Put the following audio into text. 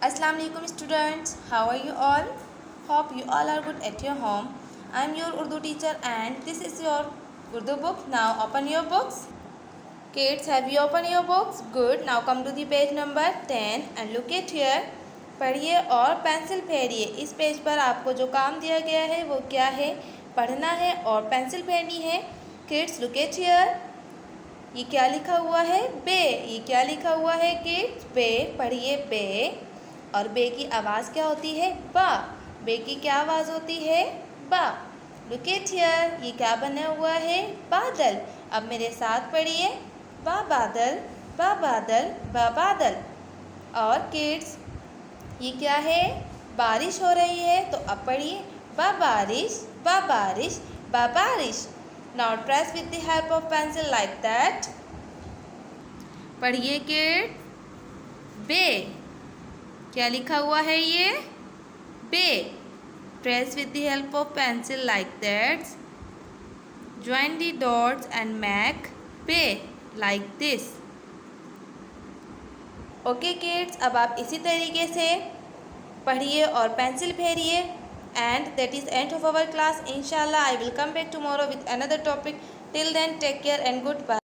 Assalamu alaikum students, how are you all? Hope you all are good at your home. I am your Urdu teacher and this is your Urdu book. Now open your books. Kids, have you opened your books? Good. Now come to the page number 10 and look at here. पढ़िए और pencil फेरिए। इस page पर आपको जो काम दिया गया है वो क्या है? पढ़ना है और पेंसिल फेरनी है। Kids look at here. ये क्या लिखा हुआ है? बे। ये क्या लिखा हुआ है किड्स? बे। पढ़िए बे। और बे की आवाज़ क्या होती है? बा। बे की क्या आवाज़ होती है? बा। Look at here. ये क्या बना हुआ है? बादल। अब मेरे साथ पढ़िए, बा बादल, बा बादल, बा बादल। और किड्स ये क्या है? बारिश हो रही है, तो अब पढ़िए, बा बारिश, बा बारिश, बा बारिश। Now trace with the help of pencil like that. पढ़िए किड, बे। क्या लिखा हुआ है ये? बे। Trace with the help of pencil like that. Join the dots and make B like this. Okay kids, अब आप इसी तरीके से पढ़िए और पेंसिल फेरिए। And that is end of our class. Inshallah, I will come back tomorrow with another topic. Till then, take care and goodbye.